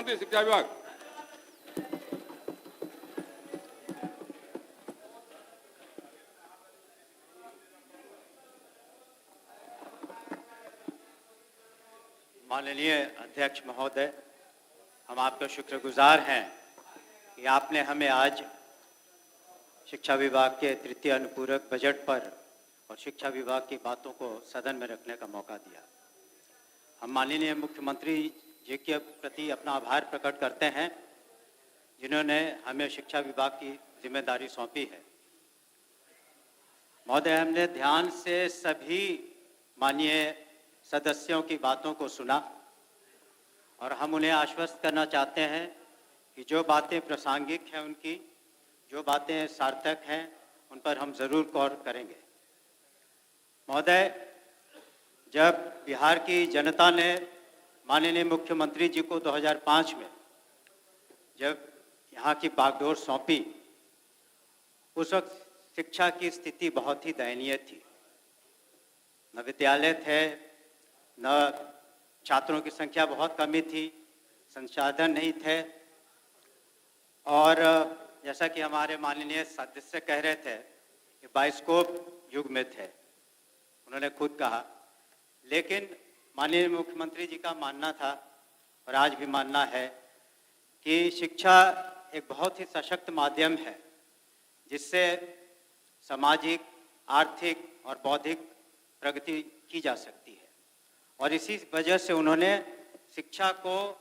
मंत्री शिक्षा विभाग। माननीय अध्यक्ष महोदय, हम आपके शुक्रगुजार हैं कि आपने हमें आज शिक्षा विभाग के तृतीय अनुपूरक बजट पर और शिक्षा विभाग की बातों को सदन में रखने का मौका दिया। हम माननीय मुख्यमंत्री जी के प्रति अपना आभार प्रकट करते हैं जिन्होंने हमें शिक्षा विभाग की जिम्मेदारी सौंपी है। महोदय, हमने ध्यान से सभी माननीय सदस्यों की बातों को सुना और हम उन्हें आश्वस्त करना चाहते हैं कि जो बातें प्रासंगिक हैं, उनकी जो बातें सार्थक हैं, उन पर हम ज़रूर गौर करेंगे। महोदय, जब बिहार की जनता ने माननीय मुख्यमंत्री जी को 2005 में जब यहाँ की बागडोर सौंपी, उस वक्त शिक्षा की स्थिति बहुत ही दयनीय थी। न विद्यालय थे, न छात्रों की संख्या बहुत कमी थी, संसाधन नहीं थे और जैसा कि हमारे माननीय सदस्य कह रहे थे कि बाइस्कोप युग में थे, उन्होंने खुद कहा। लेकिन माननीय मुख्यमंत्री जी का मानना था और आज भी मानना है कि शिक्षा एक बहुत ही सशक्त माध्यम है जिससे सामाजिक, आर्थिक और बौद्धिक प्रगति की जा सकती है और इसी वजह से उन्होंने शिक्षा को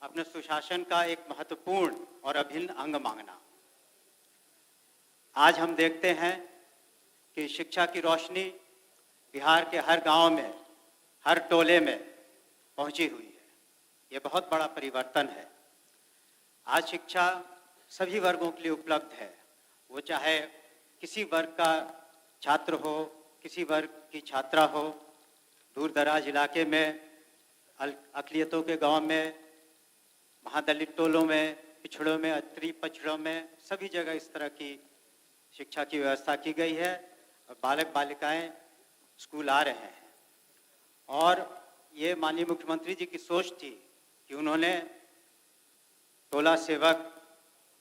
अपने सुशासन का एक महत्वपूर्ण और अभिन्न अंग माना। आज हम देखते हैं कि शिक्षा की रोशनी बिहार के हर गांव में, हर टोले में पहुंची हुई है। ये बहुत बड़ा परिवर्तन है। आज शिक्षा सभी वर्गों के लिए उपलब्ध है, वो चाहे किसी वर्ग का छात्र हो, किसी वर्ग की छात्रा हो, दूर दराज इलाके में, अक़लियतों के गांव में, महादलित टोलों में, पिछड़ों में, अति पछड़ों में, सभी जगह इस तरह की शिक्षा की व्यवस्था की गई है और बालक बालिकाएं स्कूल आ रहे हैं। और ये माननीय मुख्यमंत्री जी की सोच थी कि उन्होंने टोला सेवक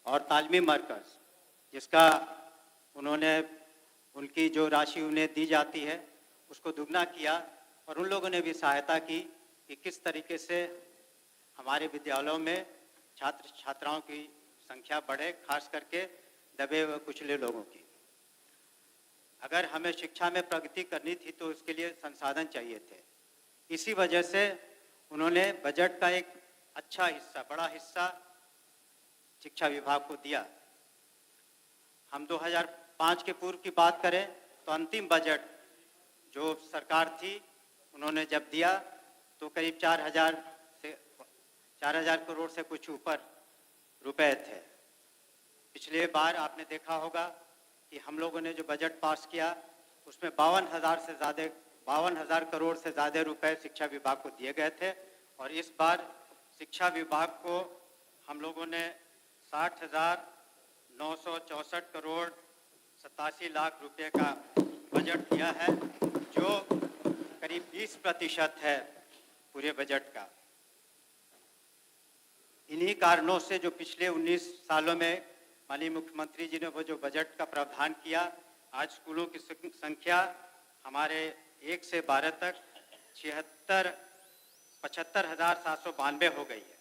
और तालीमी मरकज़, जिसका उन्होंने उनकी जो राशि उन्हें दी जाती है उसको दुगना किया और उन लोगों ने भी सहायता की कि किस तरीके से हमारे विद्यालयों में छात्र छात्राओं की संख्या बढ़े, खास करके दबे हुए कुचले लोगों की। अगर हमें शिक्षा में प्रगति करनी थी तो उसके लिए संसाधन चाहिए थे। इसी वजह से उन्होंने बजट का एक अच्छा हिस्सा, बड़ा हिस्सा शिक्षा विभाग को दिया। हम 2005 के पूर्व की बात करें तो अंतिम बजट जो सरकार थी उन्होंने जब दिया तो करीब 4,000 करोड़ से कुछ ऊपर रुपए थे। पिछले बार आपने देखा होगा कि हम लोगों ने जो बजट पास किया उसमें 52,000 करोड़ से ज़्यादा रुपए शिक्षा विभाग को दिए गए थे और इस बार शिक्षा विभाग को हम लोगों ने 60,964 करोड़ 87 लाख रुपए का बजट दिया है, जो करीब 20% है पूरे बजट का। इन्हीं कारणों से जो पिछले 19 सालों में माननीय मुख्यमंत्री जी ने वो जो बजट का प्रावधान किया, आज स्कूलों की संख्या हमारे 1 से 12 तक 75,792 हो गई है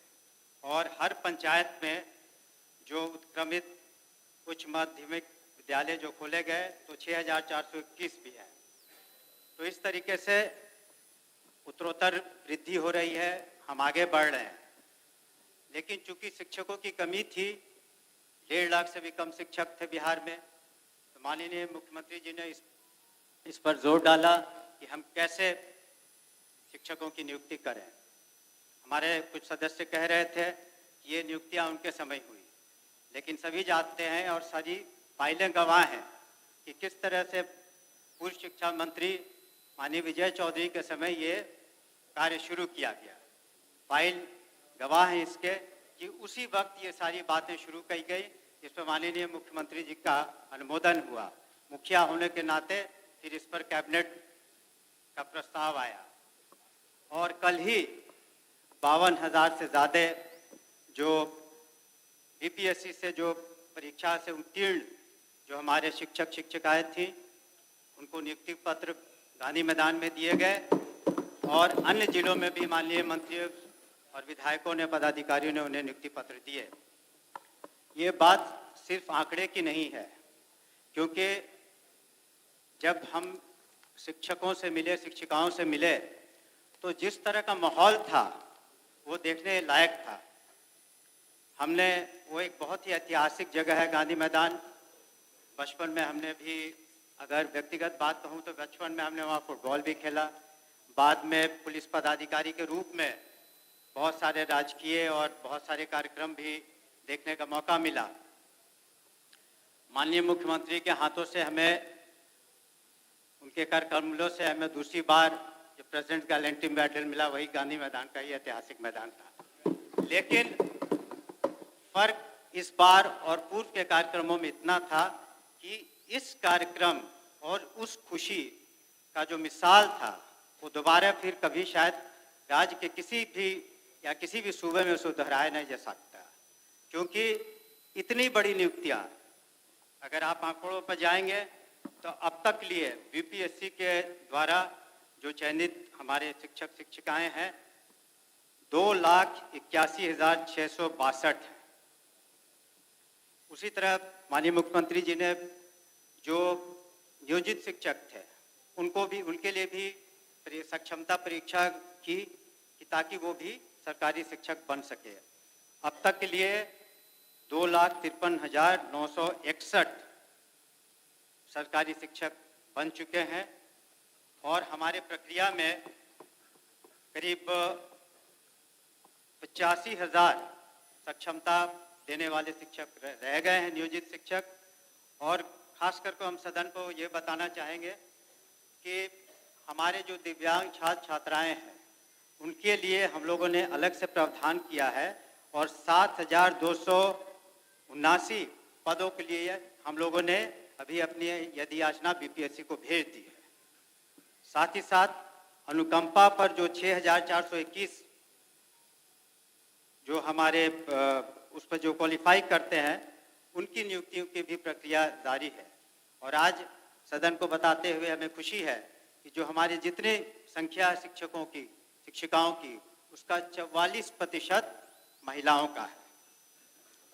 और हर पंचायत में जो उत्क्रमित उच्च माध्यमिक विद्यालय जो खोले गए तो 6,421 भी हैं। तो इस तरीके से उत्तरोत्तर वृद्धि हो रही है, हम आगे बढ़ रहे हैं। लेकिन चूंकि शिक्षकों की कमी थी, 1.5 लाख से भी कम शिक्षक थे बिहार में, तो माननीय मुख्यमंत्री जी ने इस पर जोर डाला कि हम कैसे शिक्षकों की नियुक्ति करें। हमारे कुछ सदस्य कह रहे थे कि ये नियुक्तियां उनके समय हुई, लेकिन सभी जानते हैं और सारी फाइलें गवाह हैं कि किस तरह से पूर्व शिक्षा मंत्री माननीय विजय चौधरी के समय ये कार्य शुरू किया गया। फाइल गवाह है इसके कि उसी वक्त ये सारी बातें शुरू की गई, इस पर माननीय मुख्यमंत्री जी का अनुमोदन हुआ। मुखिया होने के नाते फिर इस पर कैबिनेट का प्रस्ताव आया और कल ही 52,000 से ज़्यादा जो बीपीएससी से जो परीक्षा से उत्तीर्ण जो हमारे शिक्षक शिक्षिकाएं थीं, उनको नियुक्ति पत्र गांधी मैदान में दिए गए और अन्य जिलों में भी माननीय मंत्रियों और विधायकों ने, पदाधिकारियों ने उन्हें नियुक्ति पत्र दिए। ये बात सिर्फ आंकड़े की नहीं है, क्योंकि जब हम शिक्षकों से मिले, शिक्षिकाओं से मिले, तो जिस तरह का माहौल था वो देखने लायक था। हमने वो एक बहुत ही ऐतिहासिक जगह है गांधी मैदान। बचपन में हमने भी, अगर व्यक्तिगत बात कहूँ तो बचपन में हमने वहाँ फुटबॉल भी खेला। बाद में पुलिस पदाधिकारी के रूप में बहुत सारे राजकीय और बहुत सारे कार्यक्रम भी देखने का मौका मिला। माननीय मुख्यमंत्री के हाथों से हमें, उनके कर कमलों से हमें दूसरी बार जो प्रेसिडेंट गैलेंट्री मेडल मिला, वही गांधी मैदान का ही ऐतिहासिक मैदान था। लेकिन फर्क इस बार और पूर्व के कार्यक्रमों में इतना था कि इस कार्यक्रम और उस खुशी का जो मिसाल था वो दोबारा फिर कभी शायद राज्य के किसी भी सूबे में उसे दोहराया नहीं जा सकता, क्योंकि इतनी बड़ी नियुक्तियां, अगर आप आंकड़ों पर जाएंगे तो अब तक लिए बीपीएससी के द्वारा जो चयनित हमारे शिक्षक शिक्षिकाएं हैं 2,81,662 हैं। उसी तरह माननीय मुख्यमंत्री जी ने जो नियोजित शिक्षक थे उनको भी, उनके लिए भी सक्षमता परीक्षा की कि ताकि वो भी सरकारी शिक्षक बन सके। अब तक के लिए 2,53,961 सरकारी शिक्षक बन चुके हैं और हमारे प्रक्रिया में करीब 85,000 सक्षमता देने वाले शिक्षक रह गए हैं, नियोजित शिक्षक। और खास करके हम सदन को ये बताना चाहेंगे कि हमारे जो दिव्यांग छात्र छात्राएं हैं उनके लिए हम लोगों ने अलग से प्रावधान किया है और 7,279 पदों के लिए हम लोगों ने अभी अपनी यदि याचना बीपीएससी को भेज दी है। साथ ही साथ अनुकंपा पर जो 6,421 जो हमारे उस पर जो क्वालिफाई करते हैं उनकी नियुक्तियों की भी प्रक्रिया जारी है। और आज सदन को बताते हुए हमें खुशी है कि जो हमारी जितने संख्या शिक्षकों की, शिक्षिकाओं की, उसका 44% महिलाओं का है।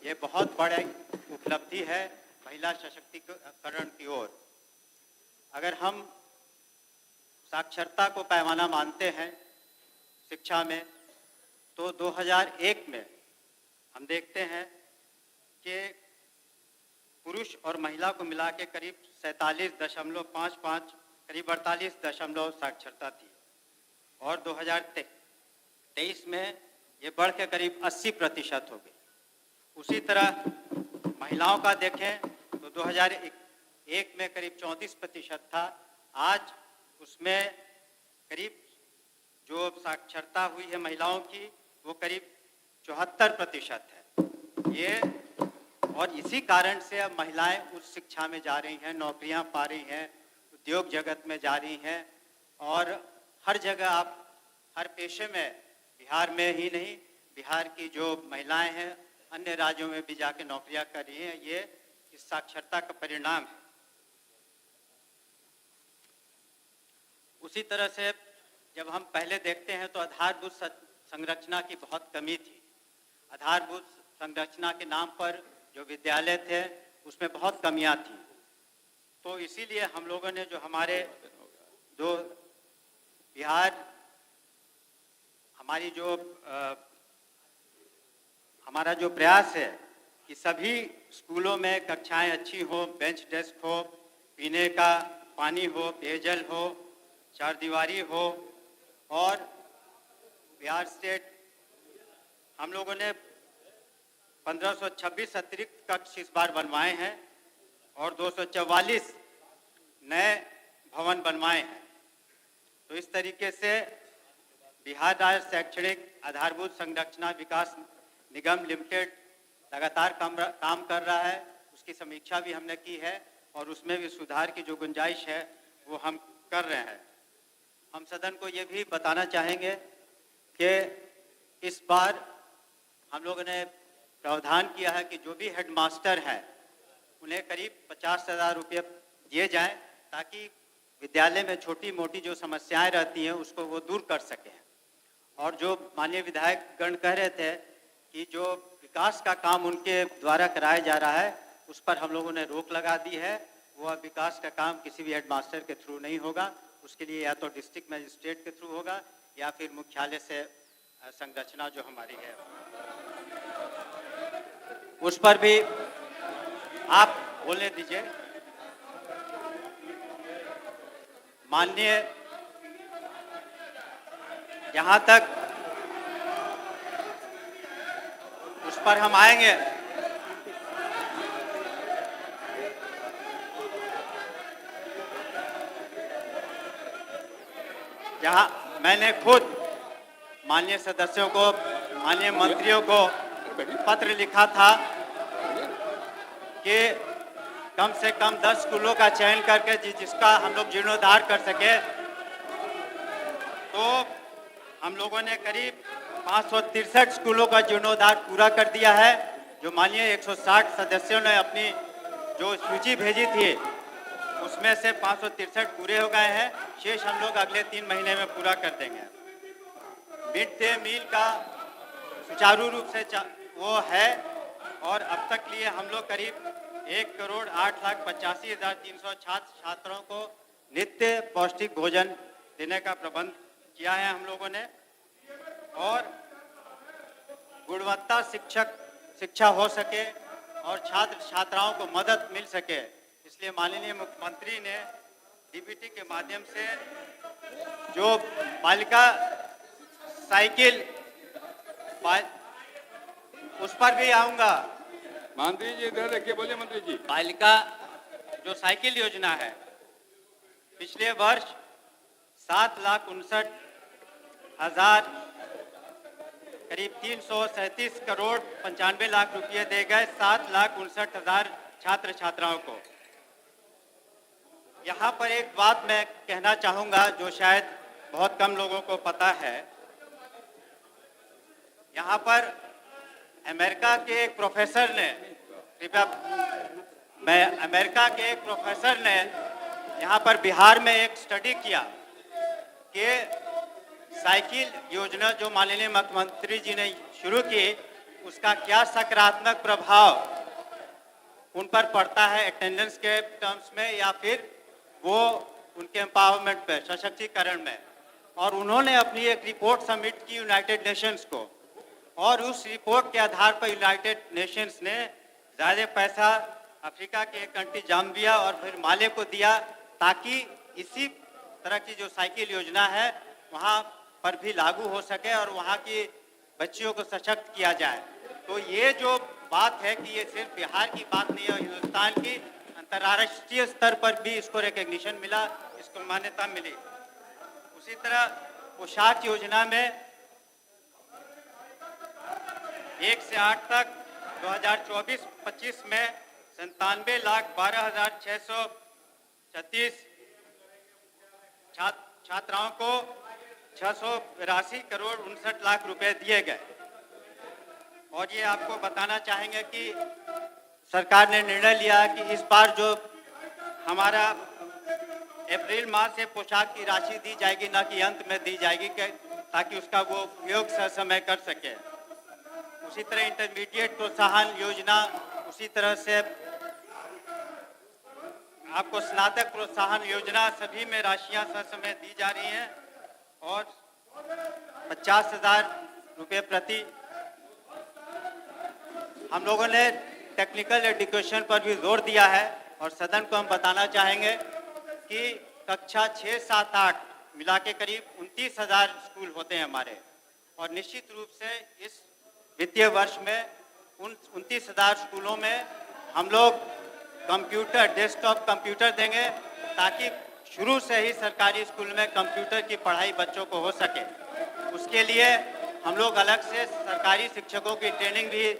ये बहुत बड़ी उपलब्धि है महिला सशक्तिकरण की ओर। अगर हम साक्षरता को पैमाना मानते हैं शिक्षा में, तो 2001 में हम देखते हैं कि पुरुष और महिला को मिला के करीब 47.55, करीब 48 साक्षरता थी और 2023 में ये बढ़ के करीब 80% हो गई। उसी तरह महिलाओं का देखें तो 2001 में करीब 34% था, आज उसमें करीब जो साक्षरता हुई है महिलाओं की वो करीब 74% है। ये और इसी कारण से अब महिलाएं उच्च शिक्षा में जा रही हैं, नौकरियां पा रही हैं, उद्योग जगत में जा रही हैं और हर जगह आप हर पेशे में, बिहार में ही नहीं, बिहार की जो महिलाएं हैं अन्य राज्यों में भी जाके नौकरियां कर रही हैं। ये इस साक्षरता का परिणाम है। उसी तरह से जब हम पहले देखते हैं तो आधारभूत संरचना की बहुत कमी थी। आधारभूत संरचना के नाम पर जो विद्यालय थे उसमें बहुत कमियां थी। तो इसीलिए हम लोगों ने जो हमारे जो बिहार, हमारा जो प्रयास है कि सभी स्कूलों में कक्षाएं अच्छी हो, बेंच डेस्क हो, पीने का पानी हो, पेयजल हो, चारदीवारी हो। और बिहार स्टेट हम लोगों ने 1526 अतिरिक्त कक्ष इस बार बनवाए हैं और 244 नए भवन बनवाए हैं। तो इस तरीके से बिहार राज्य शैक्षणिक आधारभूत संरचना विकास निगम लिमिटेड लगातार काम कर रहा है। उसकी समीक्षा भी हमने की है और उसमें भी सुधार की जो गुंजाइश है वो हम कर रहे हैं। हम सदन को ये भी बताना चाहेंगे कि इस बार हम लोगों ने प्रावधान किया है कि जो भी हेडमास्टर हैं उन्हें करीब 50,000 रुपये दिए जाएं, ताकि विद्यालय में छोटी मोटी जो समस्याएं रहती हैं उसको वो दूर कर सकें। और जो माननीय विधायक गण कह रहे थे कि जो विकास का काम उनके द्वारा कराया जा रहा है उस पर हम लोगों ने रोक लगा दी है। वह विकास का काम किसी भी हेडमास्टर के थ्रू नहीं होगा, उसके लिए या तो डिस्ट्रिक्ट मजिस्ट्रेट के थ्रू होगा या फिर मुख्यालय से संरचना जो हमारी है उस पर भी आप बोलने दीजिए। माननीय, जहां तक उस पर हम आएंगे, जहां मैंने खुद माननीय सदस्यों को, माननीय मंत्रियों को पत्र लिखा था कि कम से कम 10 स्कूलों का चयन करके जिसका हम लोग जीर्णोद्धार कर सके, तो हम लोगों ने करीब 563 स्कूलों का जीर्णोद्धार पूरा कर दिया है। जो माननीय 160 सदस्यों ने अपनी जो सूची भेजी थी उसमें से 563 पूरे हो गए हैं। शेष हम लोग अगले 3 महीने में पूरा कर देंगे। मिड डे मील का सुचारू रूप से वो है और अब तक लिए हम लोग करीब 1,08,85,300 छात्र छात्राओं को नित्य पौष्टिक भोजन देने का प्रबंध किया है हम लोगों ने। और गुणवत्ता शिक्षा हो सके और छात्र छात्राओं को मदद मिल सके, इसलिए माननीय मुख्यमंत्री ने डीबीटी के माध्यम से जो बालिका साइकिल, उस पर भी आऊंगा। मंत्री जी इधर देखिए, बोलिए मंत्री जी। बालिका जो साइकिल योजना है, पिछले वर्ष 7,59,000 करीब 337 करोड़ 95 लाख रुपए दे गए 7,59,000 छात्र छात्राओं को। यहाँ पर एक बात मैं कहना चाहूँगा जो शायद बहुत कम लोगों को पता है। यहाँ पर अमेरिका के एक प्रोफेसर ने, अमेरिका के एक प्रोफेसर ने यहाँ पर बिहार में एक स्टडी किया कि साइकिल योजना जो माननीय मुख्यमंत्री जी ने शुरू की उसका क्या सकारात्मक प्रभाव उन पर पड़ता है अटेंडेंस के टर्म्स में या फिर वो उनके एम्पावरमेंट पे, सशक्तिकरण में। और उन्होंने अपनी एक रिपोर्ट सबमिट की यूनाइटेड नेशंस को, और उस रिपोर्ट के आधार पर यूनाइटेड नेशंस ने ज़्यादा पैसा अफ्रीका के कंट्री जाम्बिया और फिर माले को दिया ताकि इसी तरह की जो साइकिल योजना है वहाँ पर भी लागू हो सके और वहाँ की बच्चियों को सशक्त किया जाए। तो ये जो बात है कि ये सिर्फ बिहार की बात नहीं है, हिंदुस्तान की अंतर्राष्ट्रीय स्तर पर भी इसको रिकग्निशन मिला, इसको मान्यता मिली। उसी तरह पोशाक योजना में 1 से 8 तक 2024-25 में 97,12,636 छात्राओं को 682 करोड़ 59 लाख रुपए दिए गए। और ये आपको बताना चाहेंगे कि सरकार ने निर्णय लिया कि इस बार जो हमारा अप्रैल माह से पोशाक की राशि दी जाएगी, ना कि अंत में दी जाएगी, ताकि उसका वो उपयोग समय कर सके। उसी तरह इंटरमीडिएट प्रोत्साहन योजना, उसी तरह से आपको स्नातक प्रोत्साहन योजना, सभी में राशियां समय दी जा रही हैं और 50,000 रुपये प्रति। हम लोगों ने टेक्निकल एजुकेशन पर भी जोर दिया है और सदन को हम बताना चाहेंगे कि कक्षा 6, 7, 8 मिला के करीब 29,000 स्कूल होते हैं हमारे, और निश्चित रूप से इस वित्तीय वर्ष में उन 29,000 स्कूलों में हम लोग कंप्यूटर, डेस्कटॉप कंप्यूटर देंगे ताकि शुरू से ही सरकारी स्कूल में कंप्यूटर की पढ़ाई बच्चों को हो सके। उसके लिए हम लोग अलग से सरकारी शिक्षकों की ट्रेनिंग भी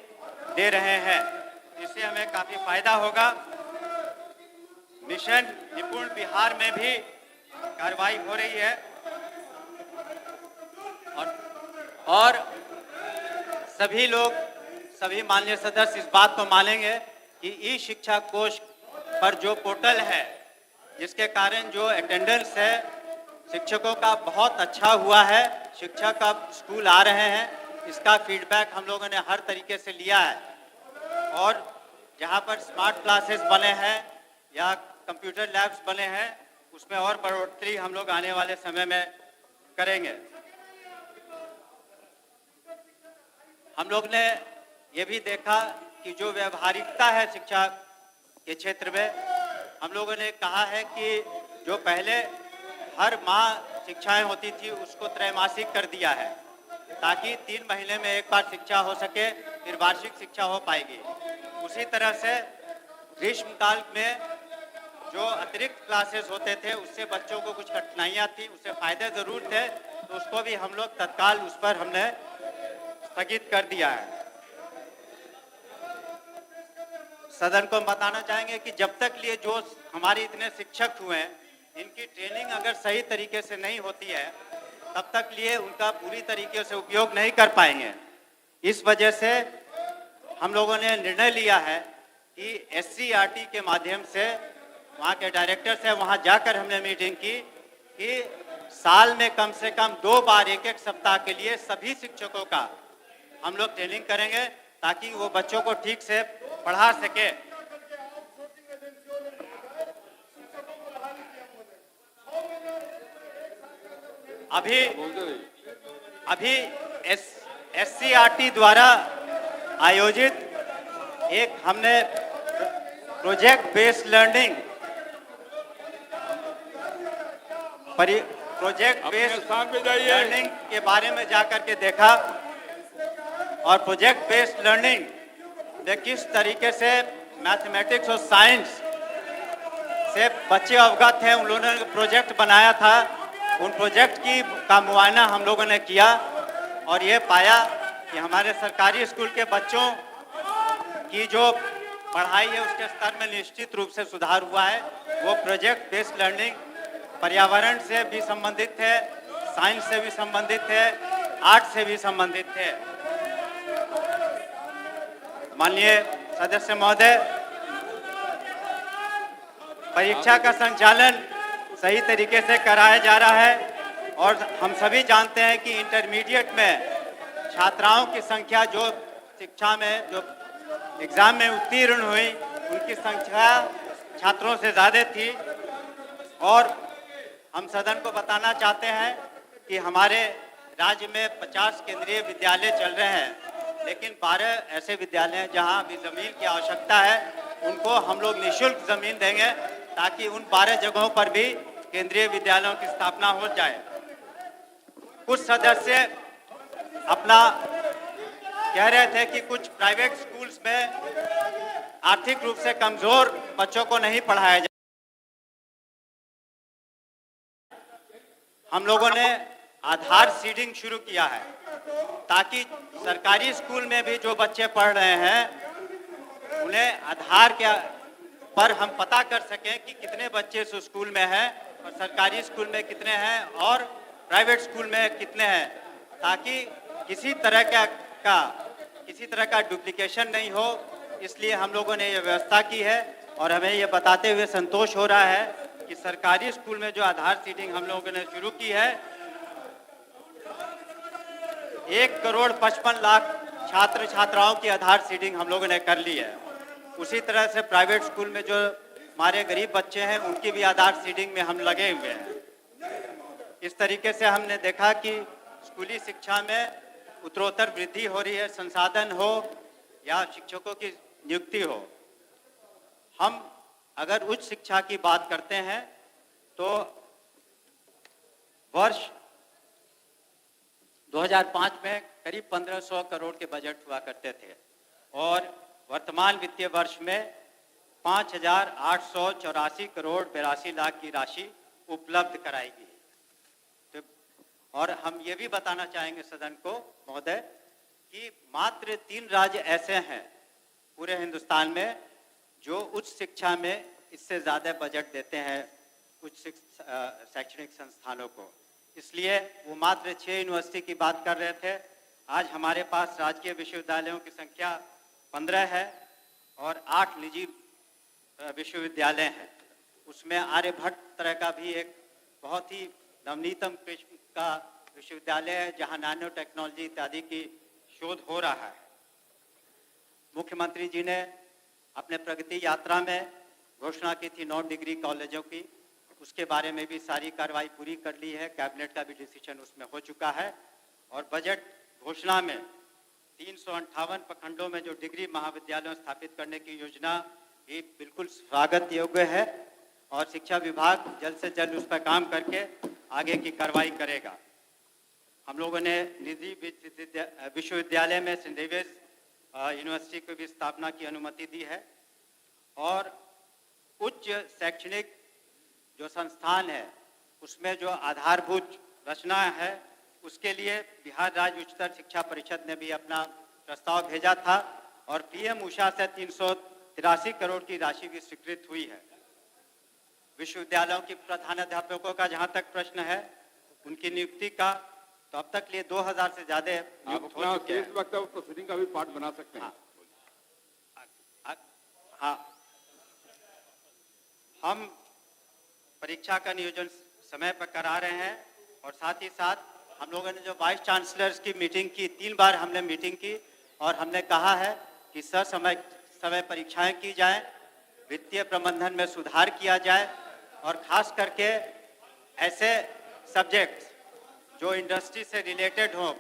दे रहे हैं, जिससे हमें काफ़ी फायदा होगा। मिशन निपुण बिहार में भी कार्रवाई हो रही है और सभी लोग, सभी माननीय सदस्य इस बात को मानेंगे कि ई शिक्षा कोष पर जो पोर्टल है, जिसके कारण जो अटेंडेंस है शिक्षकों का बहुत अच्छा हुआ है, शिक्षक अब स्कूल आ रहे हैं, इसका फीडबैक हम लोगों ने हर तरीके से लिया है। और जहाँ पर स्मार्ट क्लासेस बने हैं या कंप्यूटर लैब्स बने हैं, उसमें और बढ़ोतरी हम लोग आने वाले समय में करेंगे। हम लोग ने ये भी देखा कि जो व्यवहारिकता है शिक्षा के क्षेत्र में, हम लोगों ने कहा है कि जो पहले हर माह शिक्षाएं होती थी उसको त्रैमासिक कर दिया है, ताकि 3 महीने में एक बार शिक्षा हो सके, फिर वार्षिक शिक्षा हो पाएगी। उसी तरह से ग्रीष्मकाल में जो अतिरिक्त क्लासेस होते थे उससे बच्चों को कुछ कठिनाइयाँ थी, उससे फायदे जरूर थे, तो उसको भी हम लोग तत्काल उस पर हमने स्थगित कर दिया है। सदन को बताना चाहेंगे कि जब तक लिए जो हमारे इतने शिक्षक हुए हैं, इनकी ट्रेनिंग अगर सही तरीके से नहीं होती है, तब तक लिए उनका पूरी तरीके से उपयोग नहीं कर पाएंगे। इस वजह से हम लोगों ने निर्णय लिया है कि SCERT के माध्यम से, वहाँ के डायरेक्टर से वहाँ जाकर हमने मीटिंग की कि साल में कम से कम 2 बार 1-1 सप्ताह के लिए सभी शिक्षकों का हम लोग ट्रेनिंग करेंगे, ताकि वो बच्चों को ठीक से पढ़ा सके। अभी SCERT द्वारा आयोजित एक हमने प्रोजेक्ट बेस्ड लर्निंग के बारे में जाकर के देखा, और प्रोजेक्ट बेस्ड लर्निंग में किस तरीके से मैथमेटिक्स और साइंस से बच्चे अवगत हैं, उन लोगों ने प्रोजेक्ट बनाया था। उन प्रोजेक्ट का मुआयना हम लोगों ने किया और ये पाया कि हमारे सरकारी स्कूल के बच्चों की जो पढ़ाई है उसके स्तर में निश्चित रूप से सुधार हुआ है। वो प्रोजेक्ट बेस्ड लर्निंग पर्यावरण से भी संबंधित है, साइंस से भी संबंधित है, आर्ट से भी संबंधित है। माननीय सदस्य महोदय, परीक्षा का संचालन सही तरीके से कराया जा रहा है और हम सभी जानते हैं कि इंटरमीडिएट में छात्राओं की संख्या जो शिक्षा में जो एग्जाम में उत्तीर्ण हुई उनकी संख्या छात्रों से ज़्यादा थी। और हम सदन को बताना चाहते हैं कि हमारे राज्य में 50 केंद्रीय विद्यालय चल रहे हैं, लेकिन 12 ऐसे विद्यालय हैं जहां अभी ज़मीन की आवश्यकता है, उनको हम लोग निःशुल्क ज़मीन देंगे ताकि उन 12 जगहों पर भी केंद्रीय विद्यालयों की स्थापना हो जाए। कुछ सदस्य अपना कह रहे थे कि कुछ प्राइवेट स्कूल्स में आर्थिक रूप से कमजोर बच्चों को नहीं पढ़ाया जाए। हम लोगों ने आधार सीडिंग शुरू किया है ताकि सरकारी स्कूल में भी जो बच्चे पढ़ रहे हैं उन्हें आधार के पर हम पता कर सकें कि कितने बच्चे उस स्कूल में हैं और सरकारी स्कूल में कितने हैं और प्राइवेट स्कूल में कितने हैं, ताकि किसी तरह का डुप्लीकेशन नहीं हो। इसलिए हम लोगों ने ये व्यवस्था की है और हमें ये बताते हुए संतोष हो रहा है कि सरकारी स्कूल में जो आधार सीडिंग हम लोगों ने शुरू की है, 1,55,00,000 छात्र छात्राओं की आधार सीडिंग हम लोगों ने कर ली है। उसी तरह से प्राइवेट स्कूल में जो हमारे गरीब बच्चे हैं उनकी भी आधार सीडिंग में हम लगे हुए हैं। इस तरीके से हमने देखा कि स्कूली शिक्षा में उत्तरोत्तर वृद्धि हो रही है, संसाधन हो या शिक्षकों की नियुक्ति हो। हम अगर उच्च शिक्षा की बात करते हैं तो वर्ष 2005 में करीब 1500 करोड़ के बजट हुआ करते थे और वर्तमान वित्तीय वर्ष में 5,884 करोड़ 82 लाख की राशि उपलब्ध कराई गई। तो और हम ये भी बताना चाहेंगे सदन को महोदय कि मात्र 3 राज्य ऐसे हैं पूरे हिंदुस्तान में जो उच्च शिक्षा में इससे ज़्यादा बजट देते हैं उच्च शैक्षणिक संस्थानों को। इसलिए वो मात्र 6 यूनिवर्सिटी की बात कर रहे थे आज हमारे पास राजकीय विश्वविद्यालयों की संख्या 15 है और 8 निजी विश्वविद्यालय हैं। उसमें आर्यभट्ट तरह का भी एक बहुत ही नवनीतम किस्म का विश्वविद्यालय है, जहां नैनो टेक्नोलॉजी इत्यादि की शोध हो रहा है। मुख्यमंत्री जी ने अपने प्रगति यात्रा में घोषणा की थी 9 डिग्री कॉलेजों की, उसके बारे में भी सारी कार्रवाई पूरी कर ली है। कैबिनेट का भी डिसीजन उसमें हो चुका है और बजट घोषणा में 358 प्रखंडों में जो डिग्री महाविद्यालय स्थापित करने की योजना ये बिल्कुल स्वागत योग्य है और शिक्षा विभाग जल्द से जल्द उस पर काम करके आगे की कार्रवाई करेगा। हम लोगों ने निजी विश्वविद्यालय में सेंट डेविड्स यूनिवर्सिटी को भी स्थापना की अनुमति दी है और उच्च शैक्षणिक जो संस्थान है उसमें जो आधारभूत रचना है उसके लिए बिहार राज्य उच्चतर शिक्षा परिषद ने भी अपना प्रस्ताव भेजा था और पीएम उषा से 383 करोड़ की राशि भी स्वीकृत हुई है। विश्वविद्यालयों की प्रधानाध्यापकों का जहां तक प्रश्न है उनकी नियुक्ति का, तो अब तक लिए 2000 से ज्यादा आप अपना केस वक्तव्य प्रोसीडिंग का भी पार्ट बना सकते हैं। हाँ, हम परीक्षा का नियोजन समय पर करा रहे हैं और साथ ही साथ हम लोगों ने जो वाइस चांसलर्स की मीटिंग की, 3 बार हमने मीटिंग की और हमने कहा है कि समय परीक्षाएं की जाएं, वित्तीय प्रबंधन में सुधार किया जाए और खास करके ऐसे सब्जेक्ट्स जो इंडस्ट्री से रिलेटेड हो,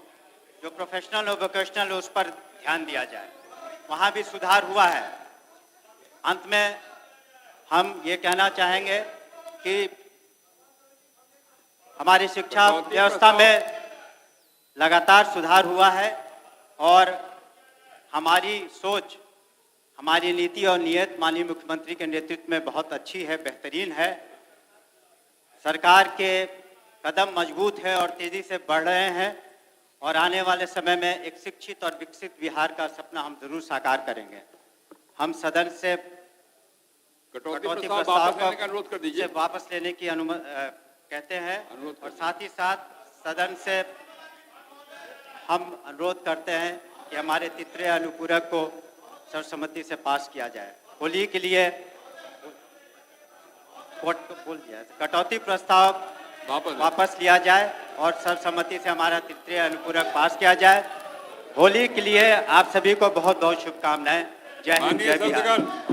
जो प्रोफेशनल और वोकेशनल हो, उस पर ध्यान दिया जाए। वहाँ भी सुधार हुआ है। अंत में हम ये कहना चाहेंगे कि हमारी शिक्षा व्यवस्था में लगातार सुधार हुआ है और हमारी सोच, हमारी नीति और नीयत माननीय मुख्यमंत्री के नेतृत्व में बहुत अच्छी है, बेहतरीन है। सरकार के कदम मजबूत है और तेजी से बढ़ रहे हैं और आने वाले समय में एक शिक्षित और विकसित बिहार का सपना हम जरूर साकार करेंगे। हम सदन से कटौती प्रस्ताव का अनुरोध कर दीजिए, वापस लेने की अनुमति कहते हैं और साथ ही साथ सदन से हम अनुरोध करते हैं कि हमारे तृतीय अनुपूरक को सर्वसम्मति से पास किया जाए। होली के लिए बोल दिया, कटौती प्रस्ताव वापस लिया जाए और सर्वसम्मति से हमारा तृतीय अनुपूरक पास किया जाए। होली के लिए आप सभी को बहुत बहुत शुभकामनाएं। जय हिंद, जय बिहार।